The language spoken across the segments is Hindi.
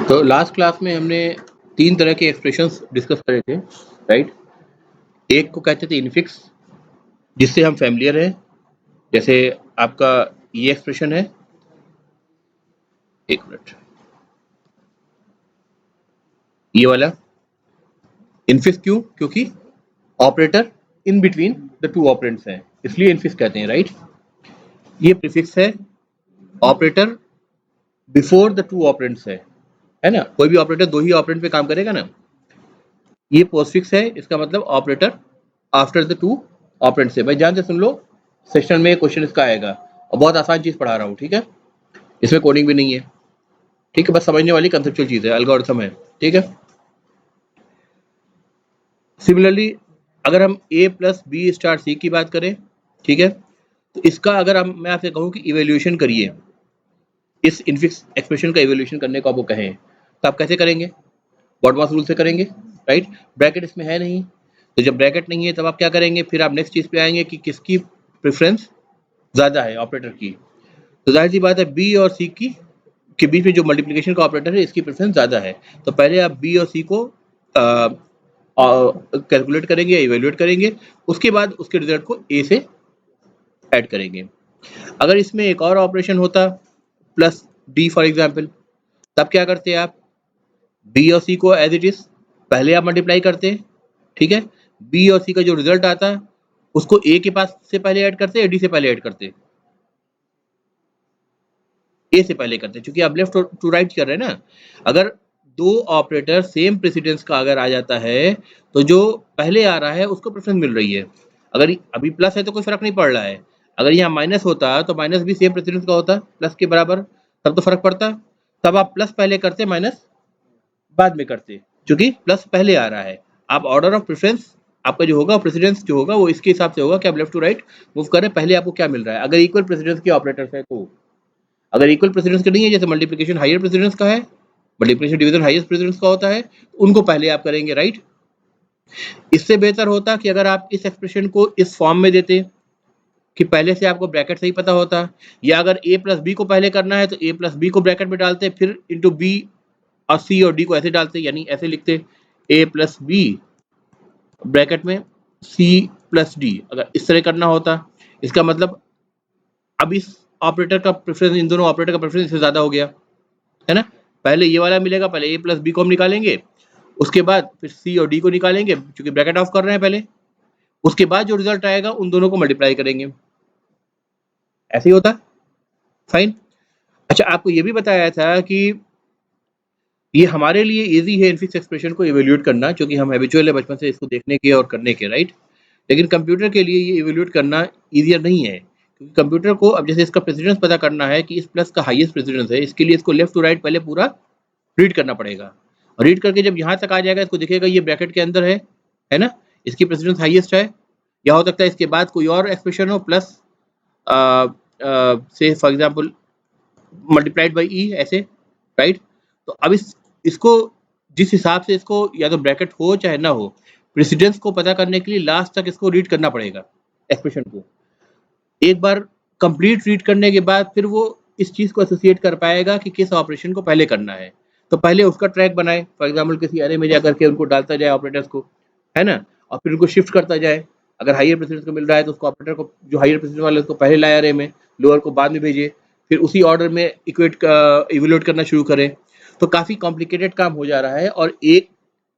तो लास्ट क्लास में हमने 3 तरह के एक्सप्रेशंस डिस्कस करे थे, राइट? एक को कहते थे इनफिक्स, जिससे हम फैमिलियर हैं, जैसे आपका ये एक्सप्रेशन है, एक मिनट, ये वाला इनफिक्स क्यों? क्योंकि operator in between the two operands है, इसलिए इनफिक्स कहते हैं, राइट? ये प्रीफिक्स है, operator before the two operands है ना? कोई भी ऑपरेटर दो ही ऑपरेंड पे काम करेगा ना। ये पोस्टफिक्स है, इसका मतलब operator after the two operand से। भाई ध्यान से सुन लो, सेक्शन में क्वेश्चन इसका आएगा और बहुत आसान चीज पढ़ा रहा हूँ, ठीक है? इसमें कोडिंग भी नहीं है, ठीक है? बस समझने वाली कंसेप्चुअल चीज है, एल्गोरिथम है, ठीक है? सिमिलरली अगर हम a प्लस बी स्टार सी की बात करें, ठीक है, तो इसका अगर मैं आपसे कहूँ कि इवेल्यूएशन करिए, इस इनफिक्स एक्सप्रेशन का इवेल्यूएशन करने को आपको कहें, तो आप कैसे करेंगे? बॉडमास रूल से करेंगे, राइट? ब्रैकेट इसमें है नहीं, तो जब ब्रैकेट नहीं है तब आप क्या करेंगे? फिर आप नेक्स्ट चीज पे आएंगे कि किसकी प्रेफरेंस ज्यादा है ऑपरेटर की। तो जाहिर सी बात है बी और सी की के बीच में जो मल्टीप्लिकेशन का ऑपरेटर है इसकी प्रेफरेंस ज्यादा है, तो पहले आप बी और सी को कैलकुलेट करेंगे या इवेल्युएट करेंगे, उसके बाद उसके रिजल्ट को ए से ऐड करेंगे। अगर इसमें एक और ऑपरेशन होता प्लस डी फॉर एग्जाम्पल, तब क्या करते आप? बी और सी को एज इट इज पहले आप मल्टीप्लाई करते, ठीक है? बी और सी का जो रिजल्ट आता उसको ए के पास से पहले ऐड करते या डी से पहले ऐड करते? ए से पहले करते, क्योंकि आप लेफ्ट टू राइट कर रहे हैं ना। अगर दो ऑपरेटर सेम प्रेसिडेंस का अगर आ जाता है तो जो पहले आ रहा है उसको प्रेफरेंस मिल रही है। अगर अभी प्लस है तो कोई फर्क नहीं पड़ रहा है, अगर यहाँ माइनस होता तो माइनस भी सेम प्रेसिडेंस का होता प्लस के बराबर, तब तो फर्क पड़ता। तब आप प्लस पहले करते, माइनस बाद में करते, क्योंकि प्लस पहले आ रहा है। आप ऑर्डर ऑफ प्रेफरेंस आपका जो होगा, प्रेसिडेंस जो होगा वो इसके हिसाब से होगा कि आप लेफ्ट टू राइट मूव करें, पहले आपको क्या मिल रहा है। अगर इक्वल प्रेसिडेंस के ऑपरेटर्स है तो, अगर इक्वल प्रेसिडेंस का नहीं है, जैसे मल्टीप्लिकेशन हायर प्रेसिडेंस का है, मल्टीप्लिकेशन डिवीजन हाईएस्ट प्रेसिडेंस का होता है, उनको पहले आप करेंगे, राइट? इससे बेहतर होता कि अगर आप इस एक्सप्रेशन को इस फॉर्म में देते कि पहले से आपको ब्रैकेट सही पता होता, या अगर a प्लस बी को पहले करना है तो a प्लस बी को ब्रैकेट में डालते, फिर इंटू बी और सी और डी को ऐसे डालते, यानी ऐसे लिखते a प्लस बी ब्रैकेट में c प्लस डी। अगर इस तरह करना होता, इसका मतलब अब इस ऑपरेटर का प्रेफरेंस, इन दोनों ऑपरेटर का प्रेफरेंस इससे ज्यादा हो गया, है ना? पहले ये वाला मिलेगा, पहले a प्लस बी को हम निकालेंगे, उसके बाद फिर सी और डी को निकालेंगे क्योंकि ब्रैकेट ऑफ कर रहे हैं पहले, उसके बाद जो रिजल्ट आएगा उन दोनों को मल्टीप्लाई करेंगे। ऐसे ही होता, फाइन। अच्छा, आपको ये भी बताया था कि ये हमारे लिए इजी है इनफिक्स एक्सप्रेशन को इवेल्यूएट करना, क्योंकि हम हैबिचुअल है बचपन से इसको देखने के और करने के, राइट? लेकिन कंप्यूटर के लिए ये इवेल्यूएट करना ईजियर नहीं है, क्योंकि कंप्यूटर को अब जैसे इसका प्रेसिडेंस पता करना है कि इस प्लस का हाईएस्ट प्रेसिडेंस है, इसके लिए इसको लेफ्ट टू राइट पहले पूरा रीड करना पड़ेगा। रीड करके जब यहाँ तक आ जाएगा, इसको दिखेगा ये ब्रैकेट के अंदर है ना? इसकी प्रेसिडेंस हाईएस्ट है, या हो सकता है इसके बाद कोई और एक्सप्रेशन हो प्लस से फॉर एग्जांपल मल्टीप्लाइड बाय ई, ऐसे, राइट? तो अब इसको जिस हिसाब से इसको या तो ब्रैकेट हो चाहे ना हो, प्रेसिडेंस को पता करने के लिए लास्ट तक इसको रीड करना पड़ेगा एक्सप्रेशन को। एक बार कंप्लीट रीड करने के बाद फिर वो इस चीज को एसोसिएट कर पाएगा कि किस ऑपरेशन को पहले करना है, तो पहले उसका ट्रैक बनाए, फॉर एग्जांपल किसी अरे में जाकर के उनको डालता जाए ऑपरेटर्स को, है ना? और फिर उनको शिफ्ट करता जाए, अगर हायर प्रेसिडेंस को मिल रहा है तो उसको ऑपरेटर को जो हायर प्रेसिडेंस वाले उसको पहले लाए अरे में, लोअर को बाद में भेजे, फिर उसी ऑर्डर में इवेल्युएट करना शुरू करें। तो काफी कॉम्प्लिकेटेड काम हो जा रहा है, और एक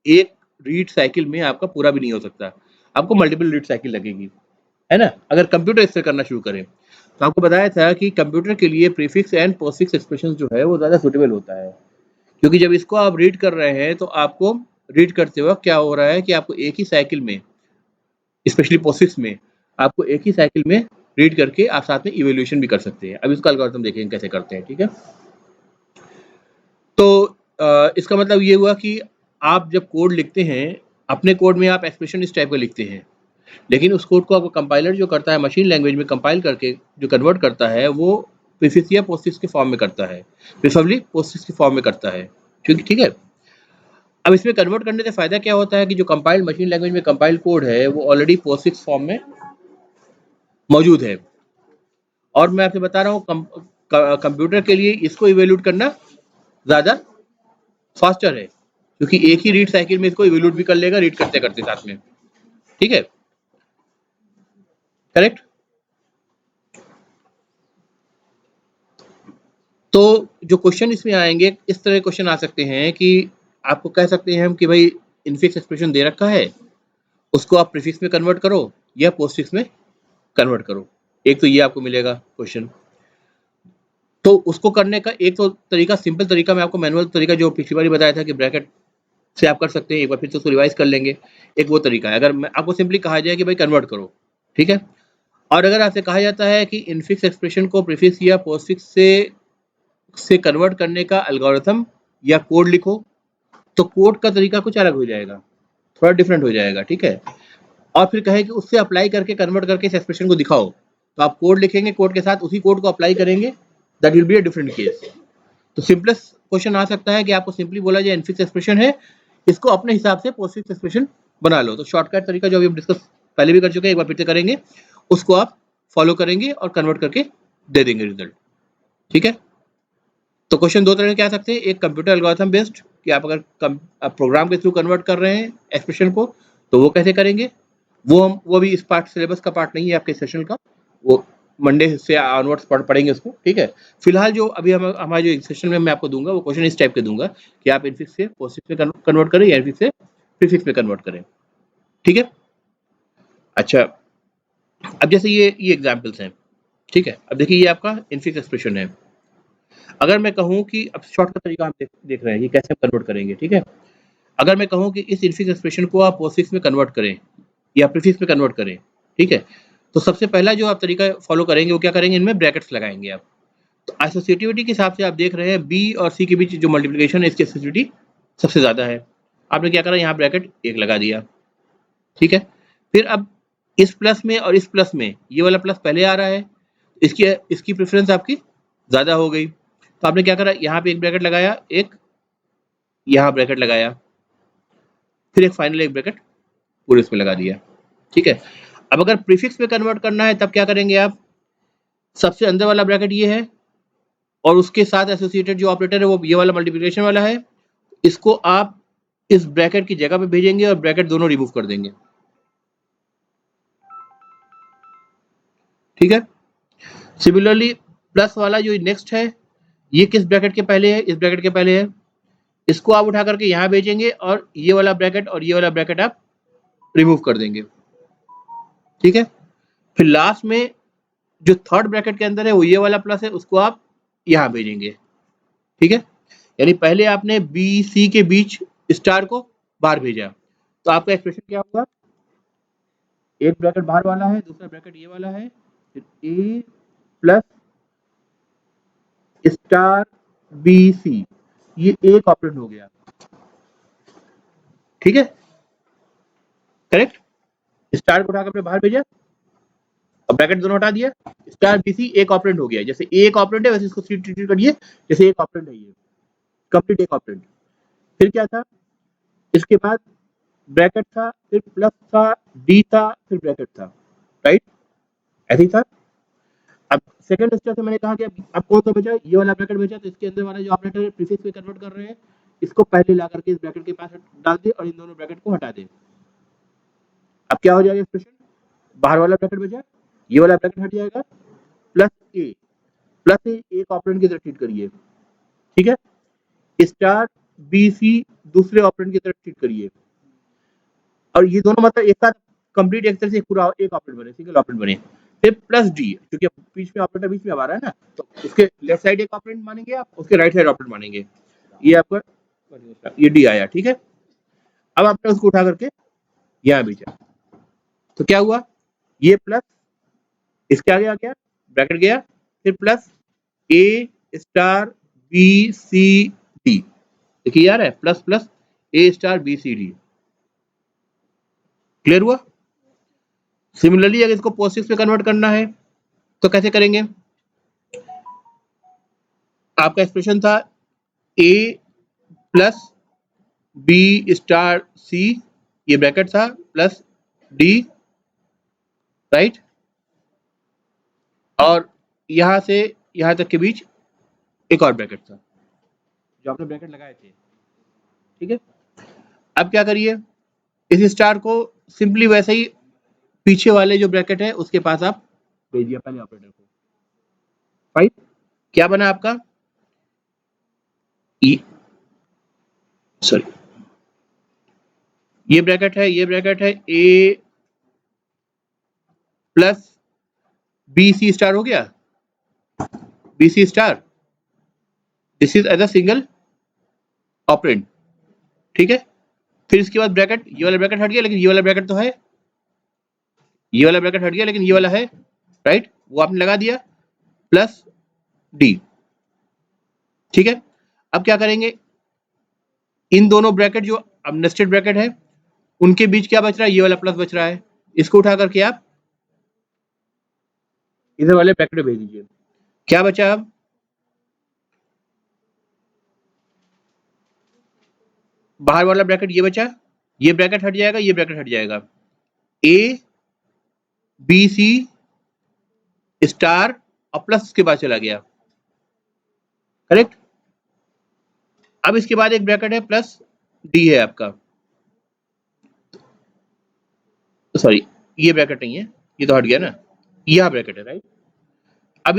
एक रीड साइकिल में आपका पूरा भी नहीं हो सकता, आपको मल्टीपल रीड साइकिल लगेगी, है ना? अगर कंप्यूटर इससे करना शुरू करें। तो आपको बताया था कि कंप्यूटर के लिए प्रीफिक्स एंड पोस्टफिक्स एक्सप्रेशन जो है वो ज्यादा सुटेबल होता है, क्योंकि जब इसको आप रीड कर रहे हैं तो आपको रीड करते वक्त क्या हो रहा है कि आपको एक ही साइकिल में, स्पेशली पोस्टफिक्स में, आपको एक ही साइकिल में रीड करके आप साथ में इवेल्यूएशन भी कर सकते हैं। अब इसका एल्गोरिथम देखेंगे कैसे करते हैं, ठीक है? तो इसका मतलब ये हुआ कि आप जब कोड लिखते हैं, अपने कोड में आप एक्सप्रेशन इस टाइप का लिखते हैं, लेकिन उस कोड को आपको कंपाइलर जो करता है मशीन लैंग्वेज में कंपाइल करके जो कन्वर्ट करता है, वो प्रीफिक्स या पोस्टफिक्स के फॉर्म में करता है, प्रेफरेबली पोस्टफिक्स के फॉर्म में करता है, ठीक है? अब इसमें कन्वर्ट करने से फायदा क्या होता है कि जो कंपाइल्ड मशीन लैंग्वेज में कंपाइल्ड कोड है वो ऑलरेडी पोस्टफिक्स फॉर्म में मौजूद है, और मैं आपसे बता रहा हूँ कंप्यूटर के लिए इसको इवेल्यूट करना ज्यादा फास्टर है, क्योंकि एक ही रीड साइकिल में इसको इवोल्यूट भी कर लेगा रीड करते करते साथ में, ठीक है, करेक्ट। तो जो क्वेश्चन इसमें आएंगे, इस तरह क्वेश्चन आ सकते हैं कि आपको कह सकते हैं हम कि भाई इनफिक्स एक्सप्रेशन दे रखा है, उसको आप प्रीफिक्स में कन्वर्ट करो या पोस्टफिक्स में कन्वर्ट करो, एक तो ये आपको मिलेगा क्वेश्चन। तो उसको करने का एक तो तरीका, सिंपल तरीका, मैं आपको मैनुअल तरीका जो पिछली बार बताया था कि ब्रैकेट से आप कर सकते हैं, एक बार फिर से उसको रिवाइज कर लेंगे। एक वो तरीका है, अगर मैं आपको सिंपली कहा जाए कि भाई कन्वर्ट करो, ठीक है। और अगर आपसे कहा जाता है कि इनफिक्स एक्सप्रेशन को प्रीफिक्स या पोस्टफिक्स से कन्वर्ट करने का एल्गोरिथम या कोड लिखो, तो कोड का तरीका कुछ अलग हो जाएगा, थोड़ा डिफरेंट हो जाएगा, ठीक है। और फिर कहे कि उससे अप्लाई करके कन्वर्ट करके इस एक्सप्रेशन को दिखाओ, तो आप कोड लिखेंगे, कोड के साथ उसी कोड को अप्लाई करेंगे, that will be a different case. तो सिंपलेस्ट क्वेश्चन आ सकता है कि आपको सिंपली बोला जाए इनफिक्स एक्सप्रेशन है, इसको अपने हिसाब से पोस्टफिक्स एक्सप्रेशन बना लो। तो शॉर्टकट तरीका जो अभी हम डिस्कस पहले भी कर चुके हैं, एक बार फिर से करेंगे, उसको आप फॉलो करेंगे और कन्वर्ट करके दे देंगे रिजल्ट, ठीक है। तो क्वेश्चन दो तरह के आ सकते हैं, एक कंप्यूटर एल्गोरिथम बेस्ड कि आप अगर प्रोग्राम के थ्रू कन्वर्ट कर रहे हैं एक्सप्रेशन को, तो वो कैसे करेंगे, वो भी इस पार्ट सिलेबस का पार्ट नहीं है आपके सेशन का, वो मंडे से ऑनवर्ड्स पढ़ेंगे उसको, ठीक है। फिलहाल जो अभी हम हमारे जो सेशन में मैं आपको दूंगा वो क्वेश्चन इस टाइप के दूंगा कि आप इनफिक्स से पोस्टफिक्स में कन्वर्ट करें या इनफिक्स से प्रीफिक्स में कन्वर्ट करें, ठीक है। अच्छा, अब जैसे ये एग्जाम्पल्स हैं, ठीक है। अब देखिए ये आपका इनफिक्स एक्सप्रेशन है। अगर मैं कहूँ कि अब शॉर्टकट तरीका हम देख रहे हैं कि कैसे हम कन्वर्ट करेंगे, ठीक है। अगर मैं कहूँ कि इस इनफिक्स एक्सप्रेशन को आप पोस्टफिक्स में कन्वर्ट करें या प्रीफिक्स में कन्वर्ट करें, ठीक है, तो सबसे पहला जो आप तरीका फॉलो करेंगे वो क्या करेंगे, इनमें ब्रैकेट्स लगाएंगे आप। तो एसोसिएटिविटी के हिसाब से आप देख रहे हैं बी और सी के बीच जो मल्टीप्लिकेशन है इसकी एसोसिएटिविटी सबसे ज़्यादा है। आपने क्या करा, यहाँ ब्रैकेट एक लगा दिया, ठीक है। फिर अब इस प्लस में और इस प्लस में ये वाला प्लस पहले आ रहा है, इसकी इसकी प्रेफरेंस आपकी ज़्यादा हो गई, तो आपने क्या करा, यहाँ पे एक ब्रैकेट लगाया, एक यहाँ ब्रैकेट लगाया, फिर एक फाइनल एक ब्रैकेट पूरे इसमें लगा दिया, ठीक है। अब अगर प्रीफिक्स में कन्वर्ट करना है तब क्या करेंगे आप, सबसे अंदर वाला ब्रैकेट ये है और उसके साथ एसोसिएटेड जो ऑपरेटर है वो ये वाला मल्टीप्लिकेशन वाला है, इसको आप इस ब्रैकेट की जगह पे भेजेंगे और ब्रैकेट दोनों रिमूव कर देंगे, ठीक है। सिमिलरली प्लस वाला जो नेक्स्ट है, ये किस ब्रैकेट के पहले है, इस ब्रैकेट के पहले है, इसको आप उठा करके यहाँ भेजेंगे और ये वाला ब्रैकेट और ये वाला ब्रैकेट आप रिमूव कर देंगे, ठीक है। फिर लास्ट में जो थर्ड ब्रैकेट के अंदर है वो ये वाला प्लस है, उसको आप यहाँ भेजेंगे, ठीक है। यानी पहले आपने बी सी के बीच स्टार को बाहर भेजा, तो आपका एक्सप्रेशन क्या होगा, एक ब्रैकेट बाहर वाला है, दूसरा ब्रैकेट ये वाला है, फिर ए प्लस स्टार बी सी, ये एक ऑपरेंड हो गया, ठीक है, करेक्ट। स्टार को उठाकर आपने बाहर भेजा और ब्रैकेट दोनों हटा दिया, स्टार बी सी एक ऑपरेंड हो गया, जैसे एक ऑपरेंड है वैसे इसको ट्रीट करिए जैसे एक ऑपरेंड है, ये कंप्लीट एक ऑपरेंड। फिर क्या था, इसके बाद ब्रैकेट था, फिर प्लस था, डी था, फिर ब्रैकेट था, राइट, ऐसे ही था। अब सेकंड स्टेप से मैंने कहा कि अब कौन सा बचा, ये वाला ब्रैकेट बचा, तो इसके अंदर वाला जो ऑपरेटर है प्रीफिक्स में कन्वर्ट कर रहे हैं, इसको पहले ला करके इस ब्रैकेट के पास डाल दे और इन दोनों ब्रैकेट को हटा दे। अब क्या हो जाएगा एक्सप्रेशन, बाहर वाला ब्रैकेट बचा, ये वाला ब्रैकेट हट जाएगा, प्लस ए एक ऑपरेंड की तरह ट्रीट करिए, ठीक है, स्टार बी सी दूसरे ऑपरेंड की तरफ ट्रीट करिए, और ये दोनों मतलब एक साथ कंप्लीट एक तरह से पूरा एक ऑपरेंड बने, सिंगल ऑपरेंड बने। फिर प्लस डी, क्योंकि बीच में ऑपरेटर बीच में आ रहा है ना, तो उसके लेफ्ट साइड एक ऑपरेंड मानेंगे आप, उसके राइट साइड ऑपरेंड मानेंगे, ये आपका ये डी आया, ठीक है। अब आपने उसको उठा करके यहाँ भेजा, तो क्या हुआ, ये प्लस इसके आगे आ गया, ब्रैकेट गया, फिर plus A star B C D, देखिए यार है plus plus A star B C D, clear हुआ। सिमिलरली अगर इसको पोस्टफिक्स में कन्वर्ट करना है तो कैसे करेंगे, आपका एक्सप्रेशन था ए प्लस बी स्टार सी, ये ब्रैकेट था, प्लस डी, राइट, और यहां से यहां तक के बीच एक और ब्रैकेट था जो आपने ब्रैकेट लगाए थे, ठीक है। अब क्या करिए, इस स्टार को सिंपली वैसे ही पीछे वाले जो ब्रैकेट है उसके पास आप भेजिए पहले ऑपरेटर को। फाइन, क्या बना आपका सॉरी, ये ब्रैकेट है, ये ब्रैकेट है, A plus B C star हो गया, B C star, this is as a single operand, ठीक है। फिर इसके बाद ब्रैकेट, ये वाला ब्रैकेट हट गया लेकिन ये वाला ब्रैकेट तो है, ये वाला ब्रैकेट हट गया लेकिन ये वाला है, राइट, वो आपने लगा दिया, प्लस डी, ठीक है। अब क्या करेंगे, इन दोनों ब्रैकेट जो अब नेस्टेड ब्रैकेट है उनके बीच क्या बच रहा है, ये वाला प्लस बच रहा है, इसको उठा करके आप इधर वाले ब्रैकेट में भेज दीजिए। क्या बचा अब, बाहर वाला ब्रैकेट ये बचा, ये ब्रैकेट हट जाएगा, ये ब्रैकेट हट जाएगा, ए बी सी स्टार और प्लस के बाद चला गया, करेक्ट। अब इसके बाद एक ब्रैकेट है प्लस डी है आपका, सॉरी ये ब्रैकेट नहीं है, ये तो हट गया ना, यह ब्रैकेट है, राइट। अब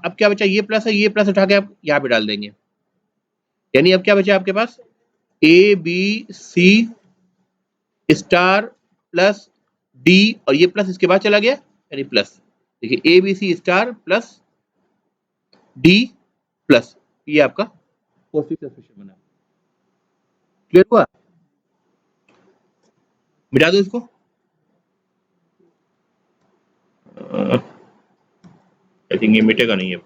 अब क्या बचा, ये प्लस है, ये प्लस उठा के आप यहाँ पे डाल देंगे, यानी अब क्या बचा आपके पास, A B C star plus D और ये प्लस इसके बाद चला गया, यानी प्लस, देखिए A B C star plus D plus, ये आपका पोस्टफिक्स एक्सप्रेशन बना। क्लियर हुआ, मिटा दो इसको, आई थिंक ये मिटेगा नहीं है,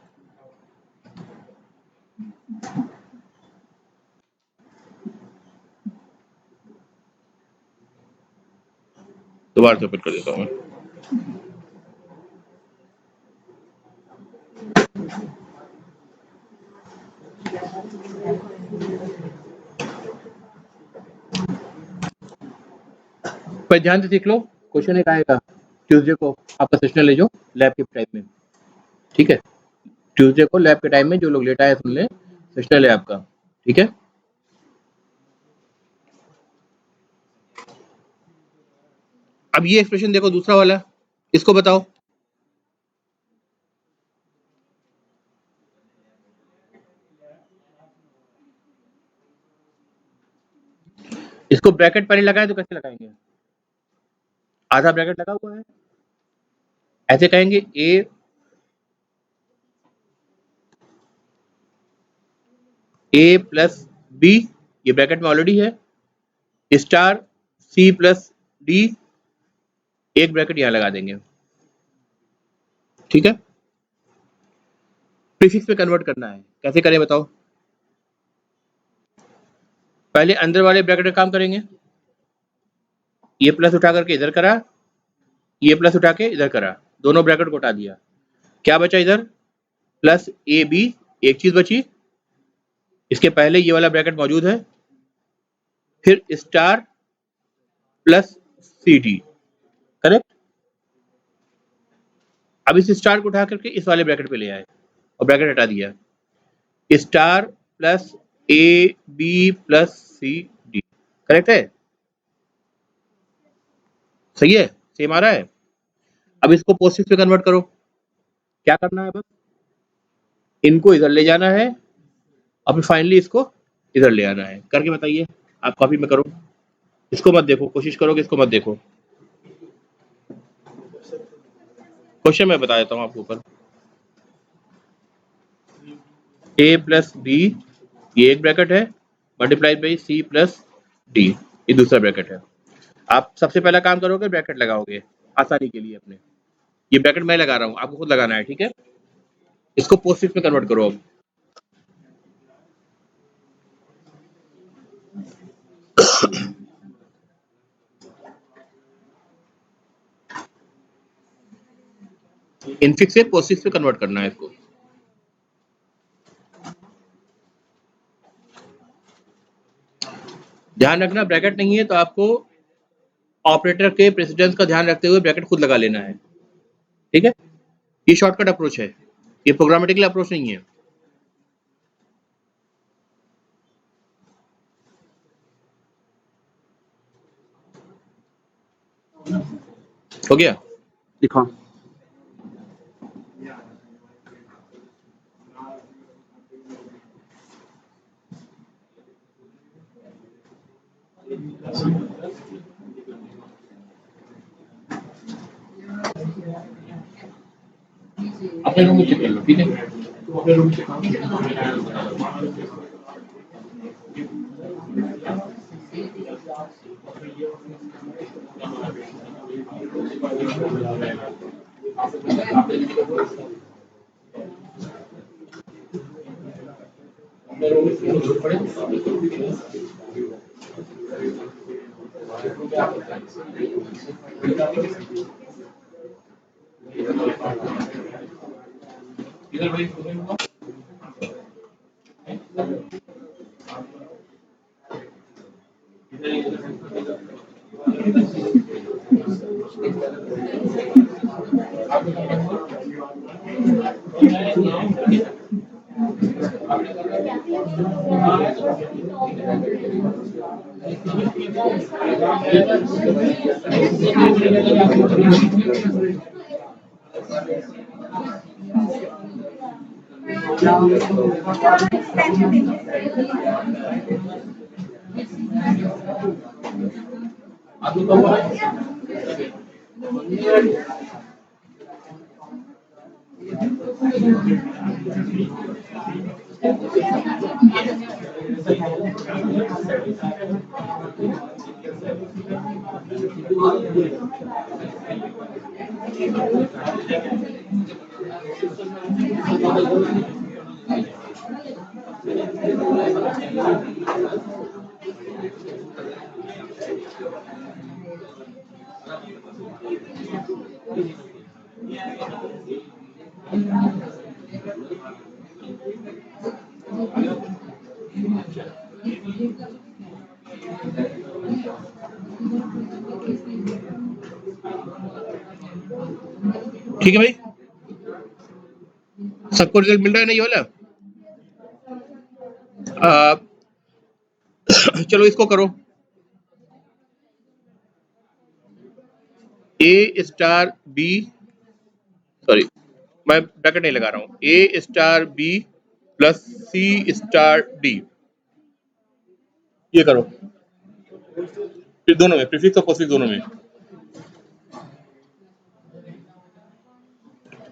दोबारा से ओपन कर देता हूँ मैं। पर ध्यान से देख लो, क्वेश्चन एक आएगा ट्यूसडे को आपका सेशनल ले जो लैब के टाइम में, ठीक है, ट्यूसडे को लैब के टाइम में जो लोग लेट आए सुन ले, सेशनल है आपका, ठीक है। अब ये एक्सप्रेशन देखो दूसरा वाला, इसको बताओ, इसको ब्रैकेट पहले लगाए तो कैसे लगाएंगे, आधा ब्रैकेट लगा हुआ है, ऐसे कहेंगे ए प्लस बी, ये ब्रैकेट में ऑलरेडी है, स्टार सी प्लस डी, एक ब्रैकेट यहां लगा देंगे, ठीक है। प्रीफिक्स में कन्वर्ट करना है, कैसे करें बताओ, पहले अंदर वाले ब्रैकेट का काम करेंगे, ये प्लस उठा करके इधर करा, ये प्लस उठा के इधर करा, दोनों ब्रैकेट को हटा दिया, क्या बचा इधर, प्लस ए बी, एक चीज बची, इसके पहले ये वाला ब्रैकेट मौजूद है, फिर star plus C D, correct. अब इस स्टार को उठा करके इस वाले ब्रैकेट पे ले आए और ब्रैकेट हटा दिया, star plus A B plus C D, correct है, सही है, सेम आ रहा है। अब इसको पोस्टफिक्स में कन्वर्ट करो, क्या करना है, बस इनको इधर ले जाना है और फिर फाइनली इसको इधर ले आना है, करके बताइए, आप कॉपी में करो, इसको मत देखो, कोशिश करो कि इसको मत देखो, क्वेश्चन मैं बता देता हूँ आपको ऊपर, ए प्लस बी, ये एक ब्रैकेट है, multiplied by C plus D, ये दूसरा ब्रैकेट है। आप सबसे पहला काम करोगे ब्रैकेट लगाओगे आसानी के लिए अपने, ये ब्रैकेट मैं लगा रहा हूँ, आपको खुद लगाना है, ठीक है। इसको पोस्टफिक्स में कन्वर्ट करो अब, इनफिक्स से पोस्टफिक्स में कन्वर्ट करना है इसको, ध्यान रखना ब्रैकेट नहीं है तो आपको ऑपरेटर के प्रेसिडेंस का ध्यान रखते हुए ब्रैकेट खुद लगा लेना है, ठीक है। ये शॉर्टकट अप्रोच है, ये प्रोग्रामेटिकल अप्रोच नहीं है। हो गया? दिखा अपने रूम में चेक कर लो, ठीक है? अपने रूम से इधर भाई ठीक है भाई, सबको रिजल्ट मिल रहा है नहीं वाला? चलो इसको करो, ए स्टार बी, सॉरी मैं ब्रैकेट नहीं लगा रहा हूँ, ए star B plus C star D, ये करो फिर दोनों में, प्रीफिक्स और पोस्टफिक्स दोनों में,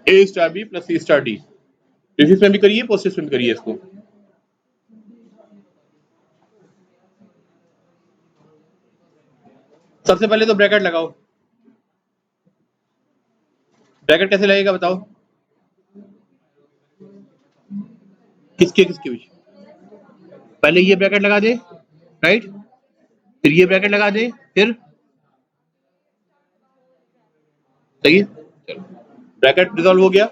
ए star B plus C star D, prefix में भी करिए पोस्टफिक्स में भी करिए इसको। सबसे पहले तो ब्रैकेट लगाओ, ब्रैकेट कैसे लगेगा बताओ, किसके किसके बीच? पहले ये ब्रैकेट लगा दे, राइट, फिर ये ब्रैकेट लगा दे, फिर सही है, चलो ब्रैकेट रिजॉल्व हो गया।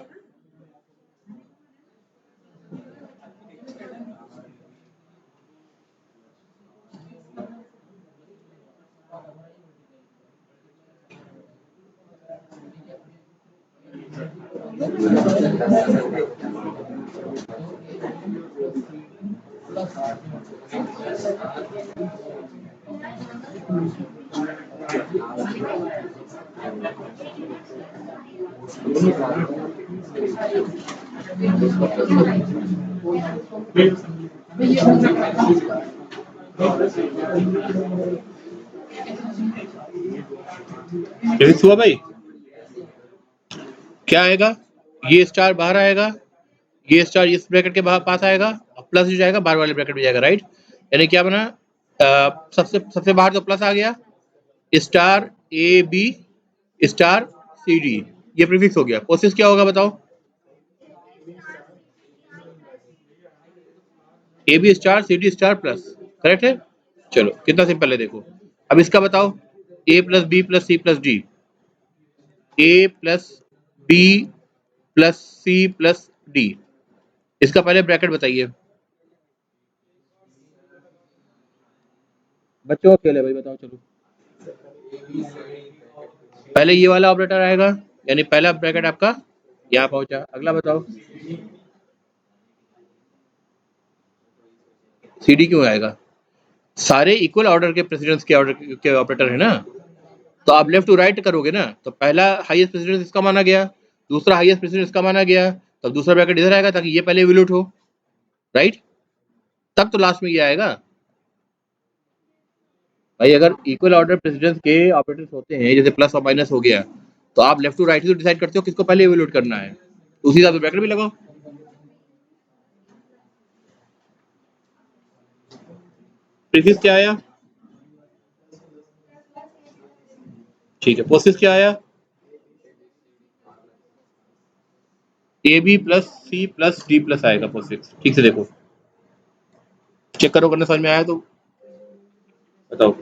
फिक्स हुआ भाई, क्या आएगा, ये स्टार बाहर आएगा, ये स्टार इस ब्रैकेट के पास आएगा, प्लस हो जाएगा, बाहर वाले ब्रैकेट में जाएगा, राइट, यानी क्या बना, सबसे सबसे बाहर तो प्लस आ गया, star A B star C D, ये प्रीफिक्स हो गया। प्रोसेस क्या होगा बताओ, A B star C D star plus, correct है? चलो कितना सिंपल है देखो, अब इसका बताओ, A plus B plus C plus D, A plus B plus C plus D, इसका पहले ब्रैकेट बताइए बच्चों का खेल है भाई, बताओ चलो, पहले ये वाला ऑपरेटर आएगा, यानी पहला ब्रैकेट आपका यहाँ पहुंचा, अगला बताओ, सी डी क्यों आएगा, सारे इक्वल ऑर्डर के प्रेसिडेंस के ऑर्डर के ऑपरेटर है ना, तो आप लेफ्ट टू राइट करोगे ना, तो पहला हाईएस्ट प्रेसिडेंस इसका माना गया, दूसरा हाईएस्ट प्रेसिडेंस इसका माना गया, तब दूसरा ब्रैकेट इधर आएगा ताकि ये पहले इवैल्यूएट हो, राइट? तब तो लास्ट में ये आएगा भाई। अगर इक्वल ऑर्डर प्रेसिडेंस के ऑपरेटर्स होते हैं, जैसे प्लस और माइनस हो गया, तो आप लेफ्ट टू राइट ही तो डिसाइड करते हो किसको पहले इवैल्यूएट करना है, उसी हिसाब से ब्रैकेट भी लगाओ। प्रीफिक्स क्या आया? ठीक है। पोस्टफिक्स क्या आया? A B plus C plus D plus आएगा पोस्टफिक्स। ठीक से देखो, चेक करो, करने समझ में आया तो बताओ।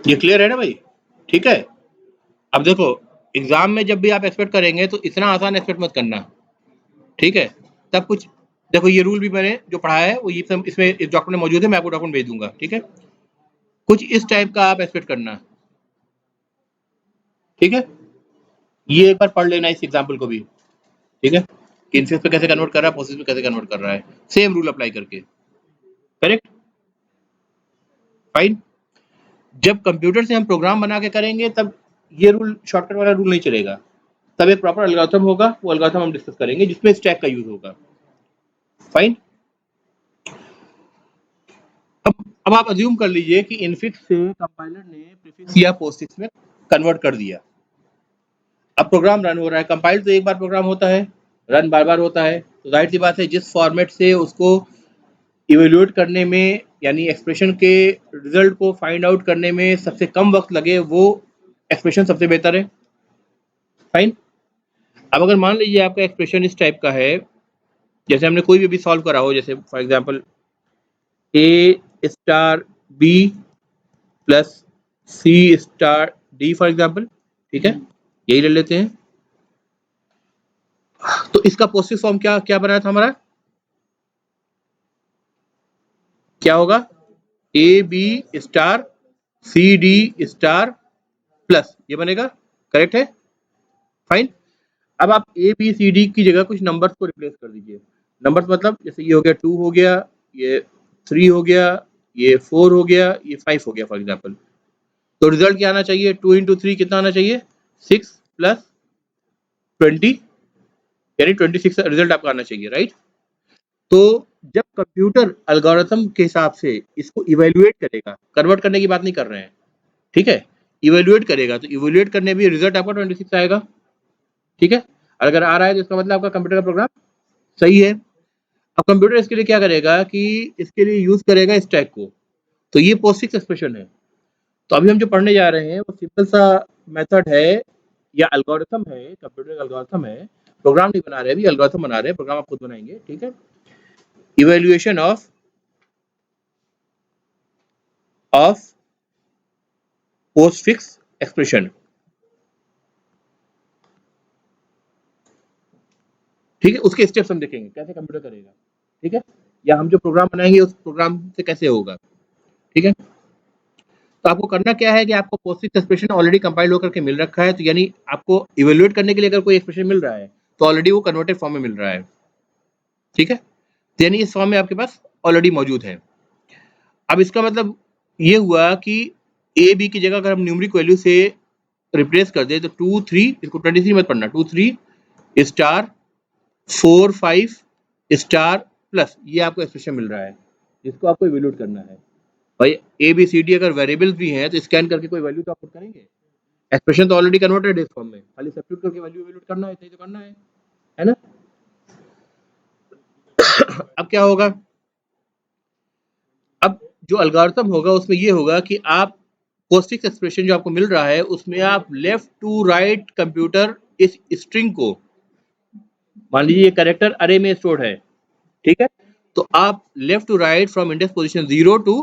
ये क्लियर है ना भाई? ठीक है। अब देखो, एग्जाम में जब भी आप एक्सपेक्ट करेंगे तो इतना आसान एक्सपेक्ट मत करना, ठीक है? तब कुछ देखो, ये रूल भी मैंने जो पढ़ाया है वो ये सब इसमें इस डॉक्यूमेंट में मौजूद है, मैं आपको डॉक्यूमेंट भेज दूंगा, ठीक है? कुछ इस टाइप का आप एक्सपेक्ट करना, ठीक है? ये एक बार पढ़ लेना इस एग्जाम्पल को भी, ठीक है? कि इनफिक्स पे कैसे कन्वर्ट कर रहा है, प्रोसेस पे कैसे कन्वर्ट कर रहा है, सेम रूल अप्लाई करके। करेक्ट? फाइन। जब कंप्यूटर से हम प्रोग्राम बना के करेंगे तब ये रूल, शॉर्टकट वाला रूल नहीं चलेगा, तब एक प्रॉपर एल्गोरिथम होगा, वो एल्गोरिथम हम डिस्कस करेंगे जिसमें स्टैक का यूज होगा। फाइन। अब आप अज्यूम कर लीजिए कि इनफिक्स से कंपाइलर ने प्रीफिक्स या पोस्टफिक्स में कन्वर्ट कर दिया। अब प्रोग्राम रन हो रहा है, कंपाइल तो एक बार प्रोग्राम होता है, रन बार बार होता है, तो जाहिर सी बात है जिस फॉर्मेट से उसको इवेल्युएट करने में, यानी एक्सप्रेशन के रिजल्ट को फाइंड आउट करने में सबसे कम वक्त लगे, वो एक्सप्रेशन सबसे बेहतर है। फाइन। अब अगर मान लीजिए आपका एक्सप्रेशन इस टाइप का है, जैसे हमने कोई भी सॉल्व करा हो, जैसे for example A star B plus C star D for example, ठीक है? यही ले लेते हैं। तो इसका पॉजिटिव फॉर्म क्या क्या बनाया था हमारा? क्या होगा? A B star C D star plus, ये बनेगा। करेक्ट है? फाइन। अब आप ए बी सी डी की जगह कुछ नंबर्स को रिप्लेस कर दीजिए। नंबर्स मतलब जैसे ये हो गया 2 हो गया, ये 3 हो गया, ये 4 हो गया, ये 5 हो गया फॉर एग्जांपल। तो रिजल्ट क्या आना चाहिए? 2 इंटू 3 कितना आना चाहिए? 6 प्लस 20, यानी 26 रिजल्ट आपका आना चाहिए, राइट? तो जब कंप्यूटर एल्गोरिथम के हिसाब से इसको इवेल्युएट करेगा, कन्वर्ट करने की बात नहीं कर रहे हैं, ठीक है? इवेल्युएट करेगा, तो इवेल्युएट करने भी रिजल्ट आपका 26 आएगा, ठीक है? अगर आ रहा है तो इसका मतलब आपका कंप्यूटर का प्रोग्राम सही है। अब कंप्यूटर इसके लिए क्या करेगा कि इसके लिए यूज करेगा स्टैक को, तो ये पोस्टफिक्स एक्सप्रेशन है। तो अभी हम जो पढ़ने जा रहे हैं वो सिंपल सा मेथड है या एल्गोरिथम है, कंप्यूटर एल्गोरिथम है, प्रोग्राम नहीं बना रहे, अभी एल्गोरिथम बना रहे हैं, प्रोग्राम आप खुद बनाएंगे, ठीक है? इवेल्युएशन ऑफ पोस्टफिक्स एक्सप्रेशन, ठीक है? उसके स्टेप्स हम देखेंगे कैसे कंप्यूटर करेगा, ठीक है? या हम जो प्रोग्राम बनाएंगे उस प्रोग्राम से कैसे होगा, ठीक है? तो आपको करना क्या है कि आपको पोस्टफिक्स एक्सप्रेशन ऑलरेडी कंपाइल होकर के मिल रखा है, तो यानी आपको इवेल्युएट करने के लिए अगर कोई एक्सप्रेशन मिल रहा है तो ऑलरेडी वो कन्वर्टेड फॉर्म में मिल रहा है, ठीक है? तो यानी इस फॉर्म में आपके पास ऑलरेडी मौजूद है। अब इसका मतलब ये हुआ कि ए बी की जगह अगर हम न्यूमेरिक वैल्यू से रिप्लेस कर दे तो 2 3, इसको 23 मत पढ़ना, 2 3 स्टार 4 5 स्टार प्लस, ये आपको एक्सप्रेशन मिल रहा है जिसको आपको इवेल्यूएट करना है। भाई ए बी सी डी अगर वेरिएबल्स भी हैं तो स्कैन करके कोई वैल्यू तो आप पुट करेंगे, एक्सप्रेशन तो ऑलरेडी कन्वर्टेड है इस फॉर्म में, खाली सब्स्टिट्यूट करके वैल्यू इवेल्यूएट करना है, इतना ही तो करना है ना? अब क्या होगा? अब जो एल्गोरिथम होगा उसमें ये होगा कि आप पोस्टफिक्स एक्सप्रेशन जो आपको मिल रहा है उसमें आप लेफ्ट टू राइट कंप्यूटर इस स्ट्रिंग को, मान लीजिए ये कैरेक्टर अरे में स्टोर्ड है, ठीक है? तो आप left to right from index position 0 to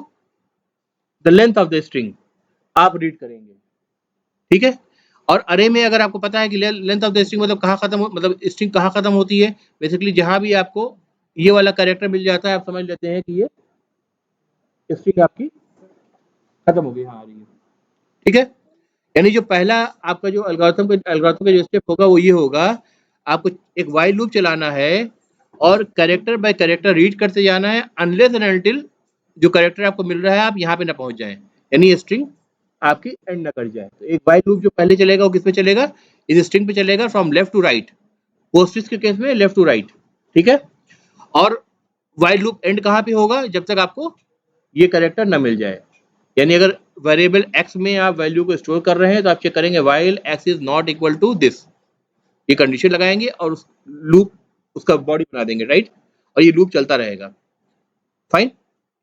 the length of the string आप रीड करेंगे, ठीक है? और अरे में अगर आपको पता है कि लेंथ ऑफ द स्ट्रिंग मतलब कहाँ खत्म हो, मतलब स्ट्रिंग कहाँ खत्म होती है, बेसिकली जहां भी आपको ये वाला कैरेक्टर मिल जाता है, आप समझ लेते हैं कि ये स्ट्रिंग आपकी खत्म हो गई। हाँ, आ रही है, ठीक है। यानी जो पहला आपका जो एल्गोरिथम का जो स्टेप होगा वो ये होगा, आपको एक व्हाइल लूप चलाना है और कैरेक्टर बाय कैरेक्टर रीड करते जाना है, अनलेस एंड अनटिल जो कैरेक्टर आपको मिल रहा है आप यहाँ पे ना पहुंच जाए, यानी ये स्ट्रिंग आपकी एंड ना कर जाए। तो एक व्हाइल लूप जो पहले चलेगा वो किस पे चलेगा, इस स्ट्रिंग पे चलेगा, from left to right. Postfix के केस में लेफ्ट टू राइट, ठीक है। और व्हाइल लूप एंड कहाँ पे होगा, जब तक आपको ये कैरेक्टर ना मिल जाए। यानी अगर वेरिएबल x में आप वैल्यू को स्टोर कर रहे हैं तो आप चेक करेंगे while x is not equal to this, ये कंडीशन लगाएंगे और उस लूप उसका बॉडी बना देंगे, राइट। और ये लूप चलता रहेगा, फाइन।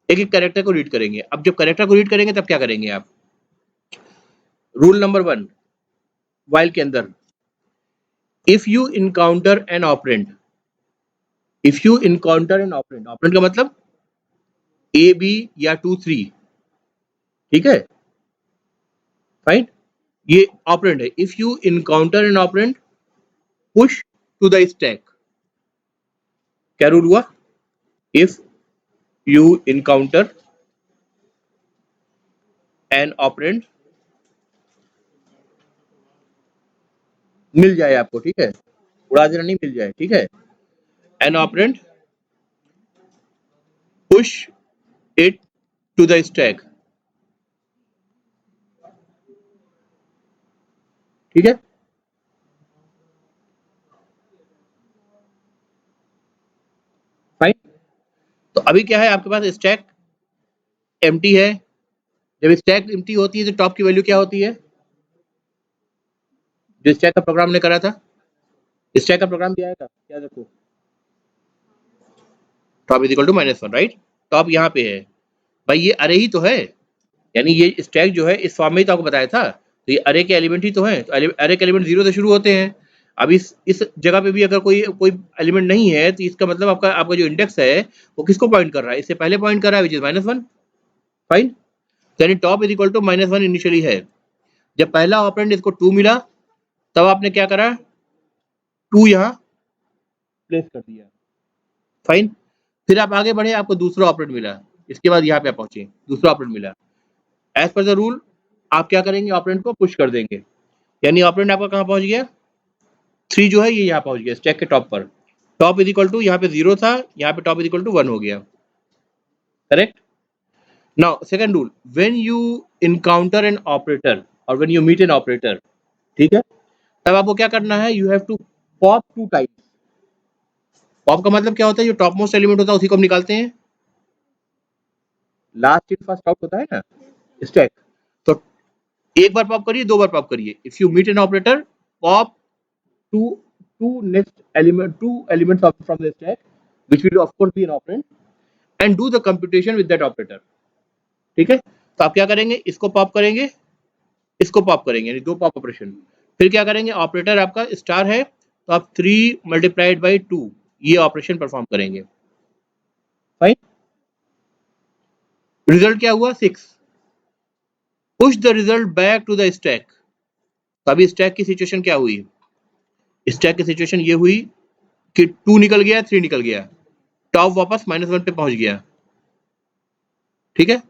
एक एक कैरेक्टर को रीड करेंगे। अब जब कैरेक्टर को रीड करेंगे तब क्या करेंगे आप, रूल नंबर 1 while के अंदर, if you encounter an operand, if you encounter an operand, operand का मतलब ए बी या 2 3, ठीक है, फाइन। ये ऑपरेंड है। If you encounter an operand push to the stack, क्या रूल हुआ, if you encounter an operand, मिल जाए आपको, ठीक है, उड़ा देना नहीं, मिल जाए, ठीक है, an operand push it to the stack, ठीक है, फाइन। तो अभी क्या है आपके पास, स्टैक एम्प्टी है। जब स्टैक एम्प्टी होती है तो टॉप की वैल्यू क्या होती है, जो स्टैक का प्रोग्राम ने करा था, स्टैक का प्रोग्राम क्या आएगा, क्या देखो, top is equal to -1, right. Top यहाँ पे है भाई, ये अरे ही तो है, यानी ये स्टैक जो है इस फॉर्म में ही तो आपको बताया था, तो ये अरे के एलिमेंट ही तो है, तो अरे के एलिमेंट 0 से शुरू होते हैं। अब इस जगह पे भी अगर कोई कोई एलिमेंट नहीं है तो इसका मतलब आपका आपका जो इंडेक्स है वो किसको पॉइंट कर रहा है, इससे पहले पॉइंट कर रहा है, विच इज -1, फाइन। यानी top is equal to -1 initially है। जब पहला ऑपरेंड इसको 2 मिला तब आपने क्या करा, 2 यहाँ प्लेस कर दिया, फाइन। फिर आप आगे बढ़े, आपको दूसरा ऑपरेंड मिला, इसके बाद यहाँ पे आप पहुंचे, दूसरा ऑपरेंड मिला। एज पर द रूल आप क्या करेंगे, ऑपरेंड को पुश कर देंगे, यानी ऑपरेंड आपका कहाँ पहुंच गया, 3 जो है ये यहाँ पहुंच गया स्टैक के टॉप पर। टॉप इज इक्वल टू यहाँ पे 0 था, यहाँ पे टॉप इज इक्वल टू 1 हो गया, correct. Now second rule, when you encounter an operator और when you meet an operator, ठीक है, तब आपको क्या करना है, you have to pop 2 times. Pop का मतलब क्या होता है, जो टॉप मोस्ट एलिमेंट होता है उसी को हम निकालते हैं, लास्ट इन फर्स्ट आउट होता है ना स्टैक। तो एक बार पॉप करिए, 2 बार पॉप करिए। If you meet an operator, pop two next element, 2 elements of from the stack, which will of course be an operand, and do the computation with that operator, ठीक है। तो आप क्या करेंगे, इसको पॉप करेंगे, इसको पॉप करेंगे, यानी 2 पॉप ऑपरेशन। फिर क्या करेंगे, ऑपरेटर आपका स्टार है तो आप 3 मल्टीप्लाइड बाई 2 ये ऑपरेशन परफॉर्म करेंगे, फाइन। रिजल्ट क्या हुआ, 6। Push the result back to the stack. तो अभी स्टैक की सिचुएशन क्या हुई, स्टैक की सिचुएशन ये हुई कि 2 निकल गया, 3 निकल गया, टॉप वापस -1 पे पहुंच गया, ठीक है।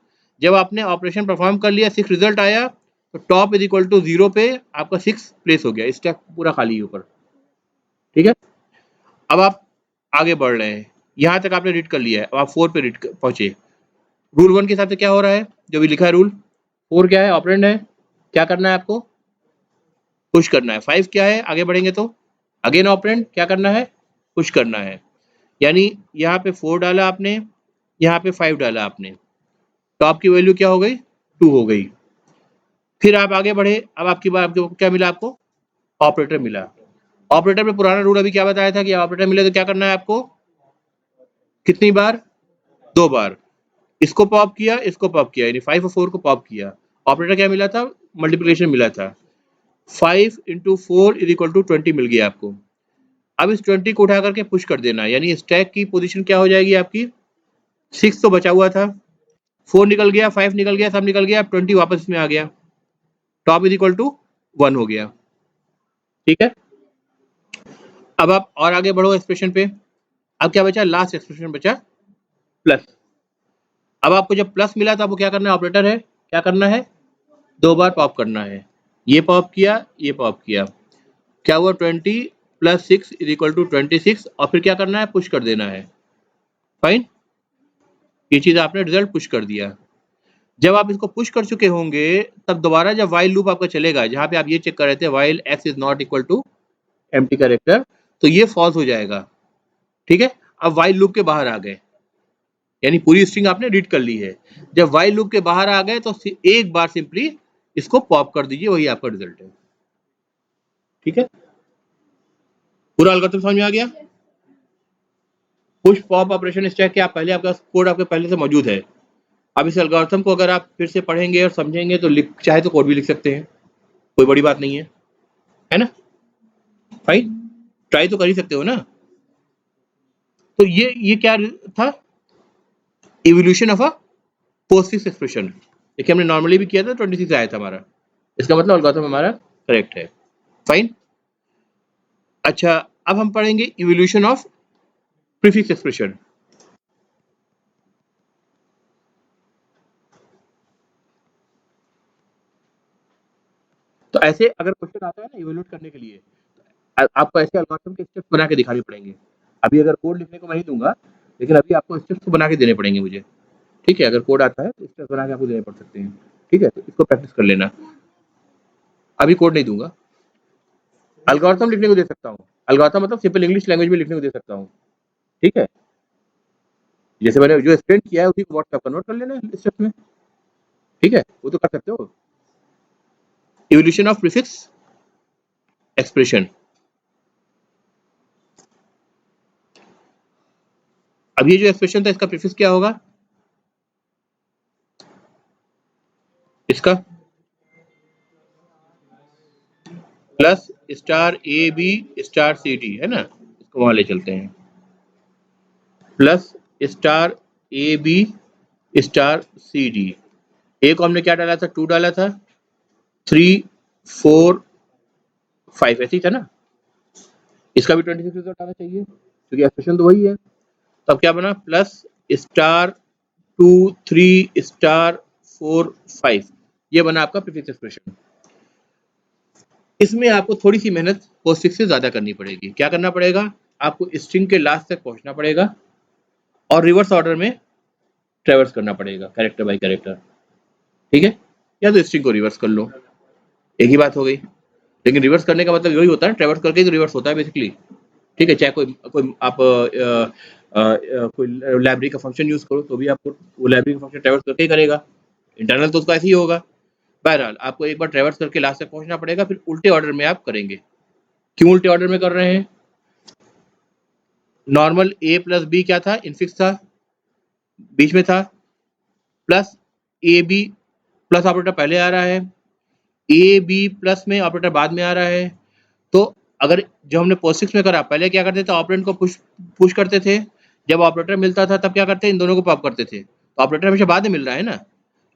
जब आपने ऑपरेशन परफॉर्म कर लिया, 6 रिजल्ट आया, तो टॉप इज इक्वल टू 0 पे आपका 6 प्लेस हो गया, स्टैक पूरा खाली है ऊपर, ठीक है। अब आप आगे बढ़ रहे हैं, यहां तक आपने रीड कर लिया है, अब आप 4 पे रीड पहुंचे। रूल 1 के हिसाब से क्या हो रहा है, जो भी लिखा है रूल 4 क्या है, ऑपरेंड है, क्या करना है आपको, पुश करना है। 5 क्या है, आगे बढ़ेंगे तो अगेन ऑपरेंड, क्या करना है, पुश करना है। यानी यहाँ पे 4 डाला आपने, यहाँ पे 5 डाला आपने, टॉप की वैल्यू क्या हो गई, 2 हो गई। फिर आप आगे बढ़े, अब आपकी बात आपको क्या मिला, आपको ऑपरेटर मिला। ऑपरेटर में पुराना रूल अभी क्या बताया था कि ऑपरेटर मिले तो क्या करना है आपको, कितनी बार, 2 बार। इसको पॉप किया, इसको पॉप किया, यानी 5 और 4 को पॉप किया। ऑपरेटर क्या मिला था, मल्टीप्लिकेशन मिला था, 5 × 4 इज इक्वल टू 20 मिल गया आपको। अब इस 20 को उठा करके पुश कर देना, यानी स्टैक की पोजीशन क्या हो जाएगी आपकी, 6 तो बचा हुआ था, 4 निकल गया, 5 निकल गया, सब निकल गया, 20 वापस इसमें आ गया, टॉप इज इक्वल टू 1 हो गया, ठीक है। अब आप और आगे बढ़ो एक्सप्रेशन पे, अब क्या बचा, लास्ट एक्सप्रेशन बचा प्लस। अब आपको जब प्लस मिला तो आपको क्या करना है, ऑपरेटर है, क्या करना है, 2 बार पॉप करना है। ये पॉप किया, ये पॉप किया, क्या हुआ, 20 + 6 = 26, और फिर क्या करना है, पुश कर देना है। फाइन, ये चीज आपने रिजल्ट पुश कर दिया। जब आप इसको पुश कर चुके होंगे तब दोबारा जब वाइल लूप आपका चलेगा, जहां पे आप ये चेक कर रहे थे while x is not equal to empty character, तो ये फॉल्स हो जाएगा। ठीक है, अब वाइल लूप के बाहर आ गए, यानी पूरी स्ट्रिंग आपने रीड कर ली है। जब वाइल लूप के बाहर आ गए तो एक बार सिंपली इसको पॉप कर दीजिए, वही आपका रिजल्ट है। ठीक है, पूरा एल्गोरिथम समझ में आ गया। पुश पॉप ऑपरेशन स्टैक के आप पहले, आपका कोड आपके पहले से मौजूद है। अब इस एल्गोरिथम को अगर आप फिर से पढ़ेंगे और समझेंगे तो चाहे तो कोड भी लिख सकते हैं, कोई बड़ी बात नहीं है ना। फाइन, ट्राई तो कर ही सकते हो ना। तो ये क्या था, evolution of a postfix expression. देखिए हमने नॉर्मली भी किया था, 26 आया था हमारा, इसका मतलब एल्गोरिथम हमारा करेक्ट है। फाइन, अच्छा अब हम पढ़ेंगे इवोल्यूशन ऑफ प्रीफिक्स एक्सप्रेशन। तो ऐसे अगर क्वेश्चन आता है ना इवोल्यूट करने के लिए, आपको ऐसे एल्गोरिथम के स्टेप्स बना के दिखाने पड़ेंगे। अभी अगर कोड लिखने को मैं ही दूंगा, लेकिन अभी आपको स्टेप्स बना के देने पड़ेंगे मुझे। ठीक है, अगर कोड आता है तो स्टेप्स बना के आपको देने पड़ सकते हैं। ठीक है, तो इसको प्रैक्टिस कर लेना। अभी कोड नहीं दूंगा, एल्गोरिथम लिखने को दे सकता हूँ। एल्गोरिथम मतलब सिंपल इंग्लिश लैंग्वेज में लिखने को दे सकता हूँ। ठीक है, जैसे मैंने जो एक्सप्लेन किया है उसी को व्हाट्सएप कन्वर्ट कर लेना स्टेप्स में। ठीक है, वो तो कर सकते हो। Evolution of prefix expression. अब ये जो एक्सप्रेशन था इसका प्रीफिक्स क्या होगा, इसका plus star A B star C D है ना, इसको वहां ले चलते हैं, plus star A B star C D. A को हमने क्या डाला था, 2 डाला था, 3 4 5 ऐसे ही था ना। इसका भी 26 रिजल्ट आना चाहिए क्योंकि एक्सप्रेशन तो वही है। तब क्या बना, प्लस स्टार 2 3 स्टार 4 5, ये बना आपका प्रीफिक्स एक्सप्रेशन। इसमें आपको थोड़ी सी मेहनत पोस्टफिक्स से ज्यादा करनी पड़ेगी। क्या करना पड़ेगा, आपको स्ट्रिंग के लास्ट तक पहुंचना पड़ेगा और रिवर्स ऑर्डर में ट्रेवर्स करना पड़ेगा, कैरेक्टर बाय कैरेक्टर। ठीक है, या तो स्ट्रिंग को रिवर्स कर लो, एक ही बात हो गई। लेकिन रिवर्स करने का मतलब यही होता है, ट्रेवर्स करके ही तो रिवर्स होता है बेसिकली। ठीक है, चाहे कोई आप कोई लाइब्रेरी का फंक्शन यूज करो तो भी आपको वो लाइब्रेरी का फंक्शन ट्रेवर्स करके ही करेगा, इंटरनल तो उसका ऐसे ही होगा। बहरहाल आपको एक बार ट्रेवर्स करके लास्ट तक पहुंचना पड़ेगा, फिर उल्टे ऑर्डर में आप करेंगे। क्यों उल्टे ऑर्डर में कर रहे हैं, नॉर्मल a प्लस बी क्या था, इनफिक्स था, बीच में था, plus A B plus operator पहले आ रहा है, ए बी प्लस में ऑपरेटर बाद में आ रहा है। तो अगर जो हमने पोस्टफिक्स में करा, पहले क्या करते थे, ऑपरेंड को पुश करते थे, जब ऑपरेटर मिलता था तब क्या करते, इन दोनों को पॉप करते थे, तो ऑपरेटर हमेशा बाद में मिल रहा है ना,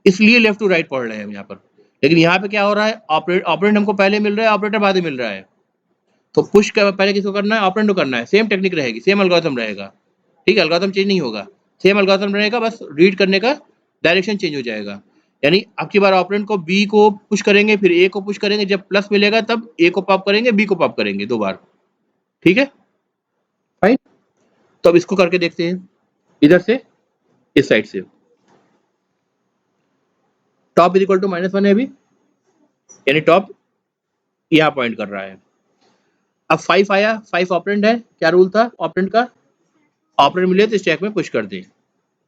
इसलिए लेफ्ट टू राइट पढ़ रहे हैं हम यहाँ पर। लेकिन यहाँ पे क्या हो रहा है, ऑपरेंड हमको पहले मिल रहा है, ऑपरेटर बाद में मिल रहा है, तो पुश पहले किसको करना है, ऑपरेंड को करना है। सेम टेक्निक रहेगी, सेम एल्गोरिथम रहेगा। ठीक है, एल्गोरिथम चेंज नहीं होगा, सेम एल्गोरिथम रहेगा, बस रीड करने का डायरेक्शन चेंज हो जाएगा। यानी अब की बार ऑपरेंड को बी को पुश करेंगे, फिर ए को पुश करेंगे, जब प्लस मिलेगा तब ए को पॉप करेंगे, बी को पॉप करेंगे 2 बार। ठीक है, फाइन। तो अब इसको करके देखते हैं, इधर से इस साइड से, टॉप इज इक्वल टू -1 है अभी, यानी टॉप यहाँ पॉइंट कर रहा है। अब 5 आया, 5 ऑपरेंड है, क्या रूल था ऑपरेंड का, ऑपरेंड मिले तो स्टैक में पुश कर दें।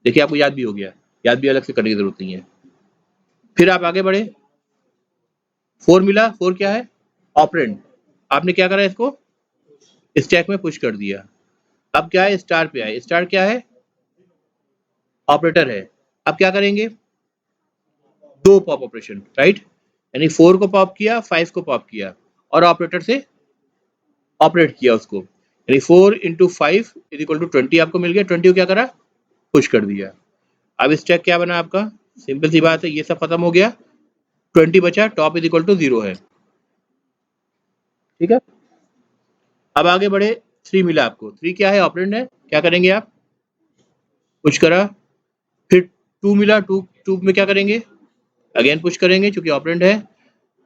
देखिए आपको याद भी हो गया, याद भी अलग से करने की जरूरत नहीं है। फिर आप आगे बढ़े, 4 मिला, 4 क्या है, ऑपरेंड, आपने क्या करा, इसको स्टैक में पुश कर दिया। अब क्या है, स्टार पे आए, स्टार क्या है, ऑपरेटर है। अब क्या करेंगे, 2 पॉप ऑपरेशन, राइट, यानी 4 को पॉप किया, 5 को पॉप किया और ऑपरेटर से ऑपरेट किया उसको, यानी 4 × 5 = 20 आपको मिल गया। 20 को क्या करा, पुश कर दिया। अब स्टैक क्या बना आपका, सिंपल सी बात है, ये सब खत्म हो गया, 20 बचा, टॉप = 0 है। ठीक है, अब आगे बढ़े, 3 मिला आपको। 3 क्या है? ऑपरेंड है। क्या करेंगे आप? पुश करा, फिर 2 मिला, 2 में क्या करेंगे? अगेन पुश करेंगे क्योंकि ऑपरेंड है।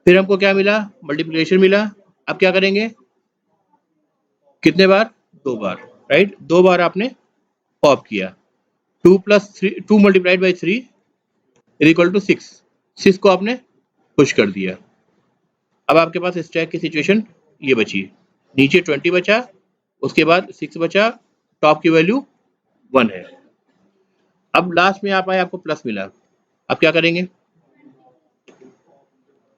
फिर हमको क्या मिला? मल्टीप्लिकेशन मिला। अब क्या करेंगे? कितने बार? 2 बार, राइट? 2 बार आपने पॉप किया। 2 plus 3, 2 multiplied by 3 is equal to 6। 6 को आपने पुश कर दिया। अब आपके पास स्टैक की सिचुएशन ये बची, नीचे 20 बचा, उसके बाद 6 बचा, टॉप की वैल्यू 1 है। अब लास्ट में आप आए, आपको प्लस मिला। अब क्या करेंगे?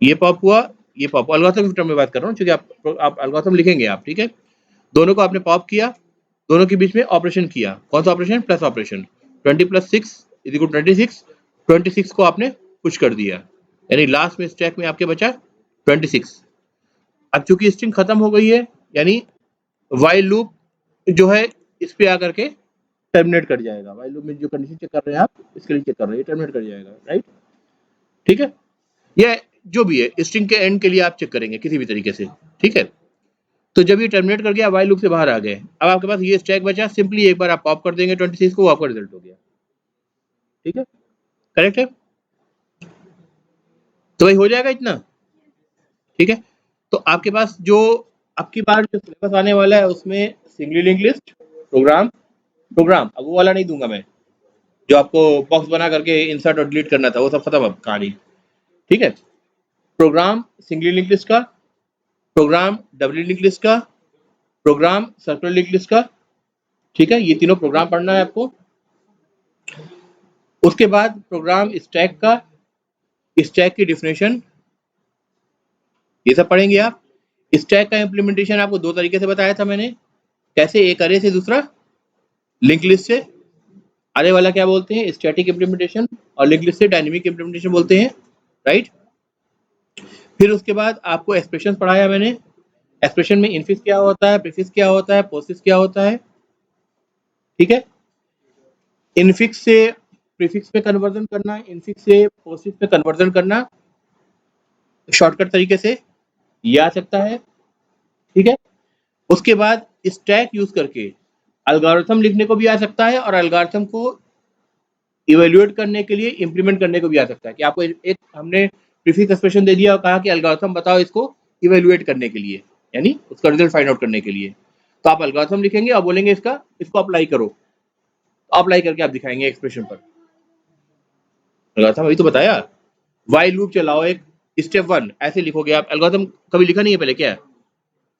ये पॉप हुआ, ये पॉप। एल्गोरिथम टर्म में बात कर रहा हूँ, क्योंकि आप एल्गोरिथम लिखेंगे आप, ठीक है? दोनों को आपने पॉप किया, दोनों के बीच में ऑपरेशन किया। कौन सा operation? Plus operation. 20 plus 6 is equal 26। 26 को आपने पुश कर दिया, यानी लास्ट में स्टैक में आपके बचा 26। अब चूंकि स्ट्रिंग खत्म हो गई है, यानी वाइल लूप जो है इस पे आकर के टर्मिनेट कर जाएगा। वाइल लूप में जो कंडीशन चेक कर रहे हैं आप, इसके लिए चेक कर रहे हैं, टर्मिनेट कर जाएगा, राइट? ठीक है, यह जो भी है स्ट्रिंग के एंड के लिए आप चेक करेंगे किसी भी तरीके से, ठीक है? तो जब ये टर्मिनेट कर गया, वाइल लूप से बाहर आ गए, अब आपके पास ये स्टैक बचा, सिंपली एक बार आप पॉप कर देंगे 26 को, आपका रिजल्ट हो गया। ठीक है, करेक्ट है? तो भाई हो जाएगा इतना, ठीक है? तो आपके पास जो आपकी बार जो सिलेबस आने वाला है उसमें सिंगली लिंक लिस्ट, प्रोग्राम, अब वो वाला नहीं दूंगा मैं, जो आपको बॉक्स बना करके इंसर्ट और डिलीट करना था, वो सब खत्म अब कहानी, ठीक है? प्रोग्राम सिंगली लिंक लिस्ट का, प्रोग्राम डबली लिंक लिस्ट का, प्रोग्राम सर्कुलर लिंक लिस्ट का, ठीक है? ये तीनों प्रोग्राम पढ़ना है आपको। उसके बाद प्रोग्राम स्टैक का, स्टैक की डिफिनेशन, ये सब पढ़ेंगे आप। स्टैक का इम्प्लीमेंटेशन आपको दो तरीके से बताया था मैंने, कैसे? एक अरे से, दूसरा लिंक लिस्ट से। अरे वाला क्या बोलते हैं? स्टैटिक इम्प्लीमेंटेशन, और लिंक लिस्ट से डायनेमिक इम्प्लीमेंटेशन बोलते हैं, राइट? फिर उसके बाद आपको एक्सप्रेशन पढ़ाया मैंने। एक्सप्रेशन में इनफिक्स क्या होता है, प्रीफिक्स क्या होता है, पोस्टफिक्स क्या होता है, ठीक है? इनफिक्स से प्रीफिक्स में कन्वर्जन करना, इनफिक्स से पोस्टफिक्स में कन्वर्जन करना शॉर्टकट तरीके से ये आ सकता है, ठीक है? उसके बाद स्टैक यूज करके एल्गोरिथम लिखने को भी आ सकता है, और एल्गोरिथम को इवेल्युएट करने के लिए, इंप्लीमेंट करने को भी आ सकता है, कि आपको एक हमने प्रीफिक्स एक्सप्रेशन दे दिया और कहा कि एल्गोरिथम बताओ इसको इवेल्युएट करने के लिए, यानी उसका रिजल्ट फाइंड आउट करने के लिए। तो आप एल्गोरिथम लिखेंगे और बोलेंगे इसको अप्लाई करो, अप्लाई करके आप दिखाएंगे एक्सप्रेशन पर। एल्गोरिथम अभी तो बताया, वाइल लूप चलाओ, एक स्टेप 1 ऐसे लिखोगे आप। एल्गोरिथम कभी लिखा नहीं है पहले क्या?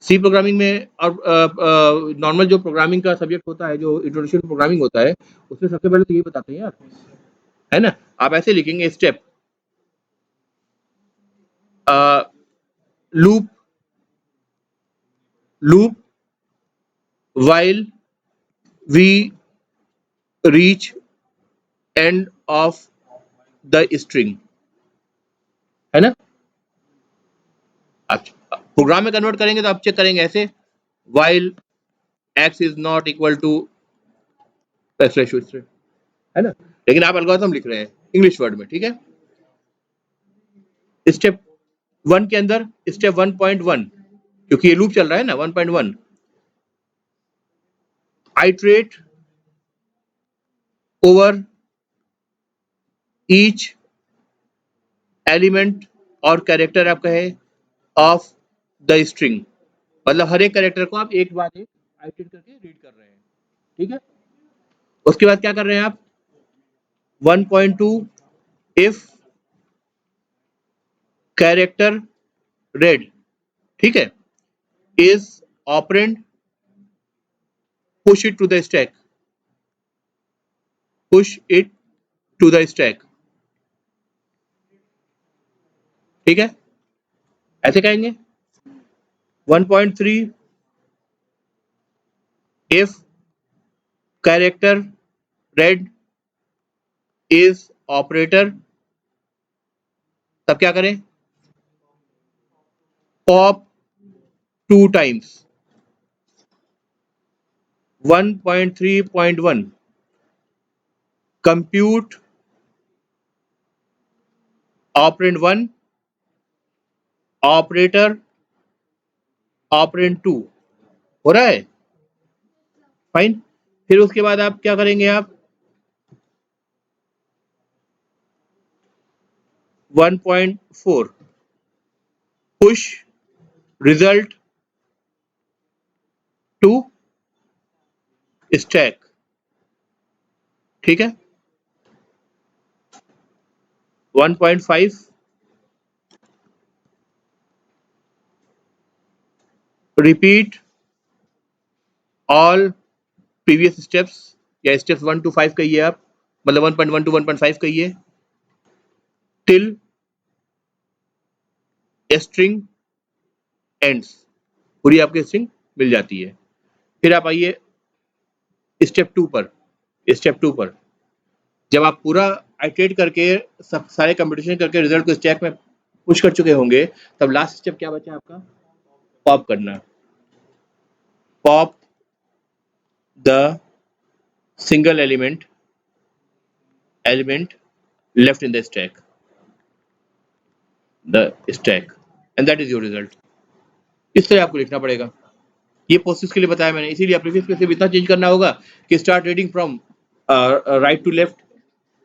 सी प्रोग्रामिंग में और नॉर्मल जो प्रोग्रामिंग का सब्जेक्ट होता है, जो इंट्रोडक्शन प्रोग्रामिंग होता है, उसमें सबसे पहले तो ये बताते हैं यार, है ना? आप ऐसे लिखेंगे step loop while we reach end of the string, है ना? आप प्रोग्राम में कन्वर्ट करेंगे तो आप चेक करेंगे ऐसे, while x is not equal to, है ना? लेकिन आप एल्गोरिथम लिख रहे हैं इंग्लिश वर्ड में, ठीक है? स्टेप 1 के अंदर स्टेप 1.1, क्योंकि ये लूप चल रहा है ना, 1.1, आइट्रेट ओवर ईच एलिमेंट और कैरेक्टर आप कहे ऑफ द स्ट्रिंग, मतलब हर एक कैरेक्टर को आप एक बार एक आइट्रेट करके रीड कर रहे हैं, ठीक है? उसके बाद क्या कर रहे हैं आप? 1.2 इफ कैरेक्टर रेड, ठीक है, is operand, push it to the stack, push it to the stack, ठीक है? ऐसे कहेंगे। 1.3 if character read is operator, तब क्या करें? Pop 2 times. 1.3.1 compute operand 1, operator operand 2, हो रहा है? फाइन। फिर उसके बाद आप क्या करेंगे, आप 1.4 पुश रिजल्ट टू स्टैक, ठीक है। 1.5 रिपीट ऑल प्रीवियस स्टेप्स, या स्टेप्स 1 to 5 कहिए आप, मतलब 1.1 to 1.5 कहिए, टिल स्ट्रिंग एंड्स, पूरी आपकी स्ट्रिंग मिल जाती है। फिर आप आइए स्टेप 2 पर। स्टेप 2 पर जब आप पूरा आइटरेट करके सब सारे कंप्यूटेशन करके रिजल्ट को स्टैक में पुश कर चुके होंगे, तब लास्ट स्टेप क्या बचा आपका, पॉप करना। Pop the single element left in the stack, and that is your result। इस तरह आपको लिखना पड़ेगा। ये प्रोसेस के लिए बताया मैंने, इसीलिए प्रीवियस में सिर्फ इतना चेंज करना होगा कि start reading from right to left,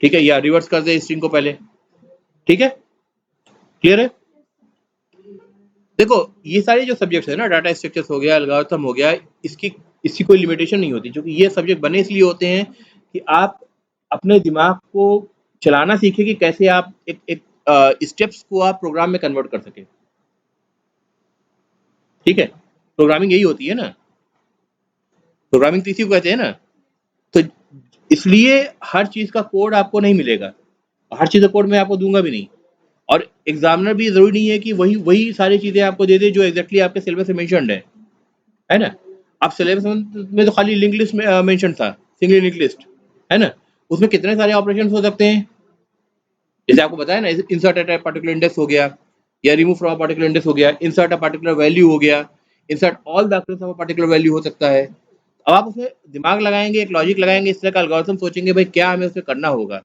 ठीक है, या रिवर्स कर दे स्ट्रिंग को पहले, ठीक है, क्लियर है। देखो ये सारे जो सब्जेक्ट्स है ना, डाटा स्ट्रक्चर्स हो गया, एल्गोरिथम हो गया, इसकी कोई लिमिटेशन नहीं होती, क्योंकि ये सब्जेक्ट बने इसलिए होते हैं कि आप अपने दिमाग को चलाना सीखें कि कैसे आप एक स्टेप्स को आप प्रोग्राम में कन्वर्ट कर सके, ठीक है। प्रोग्रामिंग यही होती है ना, प्रोग्रामिंग तो इसी को कहते हैं ना। तो इसलिए हर चीज का कोड आपको नहीं मिलेगा, हर चीज का कोड मैं आपको दूंगा भी नहीं, और एग्जामिनर भी जरूरी नहीं है कि वही वही सारी चीजें आपको दे दे जो एग्जैक्टली आपके सिलेबस में मेंशन्ड है ना। आप सिलेबस में तो खाली लिंक लिस्ट में मेंशन था, सिंगल लिंक लिस्ट, है ना, उसमें कितने सारे ऑपरेशन हो सकते हैं, जैसे आपको बताया ना, insert at a particular index हो गया, या remove from a particular index हो गया, इंसर्ट अ पर्टिकुलर वैल्यू हो गया, insert all the of a particular value हो सकता है। अब आप उसमें दिमाग लगाएंगे, एक लॉजिक लगाएंगे, इस तरह का एल्गोरिथम सोचेंगे भाई क्या हमें उसमें करना होगा,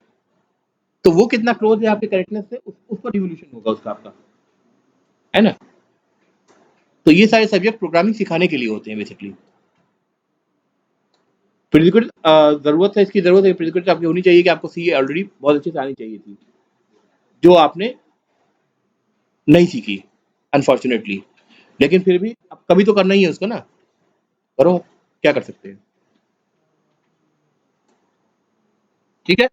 तो वो कितना क्लोज है आपके करेक्टनेस से, उस पर रिवोल्यूशन होगा उसका आपका, है ना। तो ये सारे सब्जेक्ट प्रोग्रामिंग सिखाने के लिए होते हैं बेसिकली। प्रिडिकेट जरूरत है, इसकी जरूरत है, प्रिडिकेट आपकी होनी चाहिए कि आपको सी ऑलरेडी बहुत अच्छे से आनी चाहिए थी, जो आपने नहीं सीखी अनफॉर्चुनेटली, लेकिन फिर भी अब कभी तो करना ही है उसको ना, करो, क्या कर सकते हैं, ठीक है।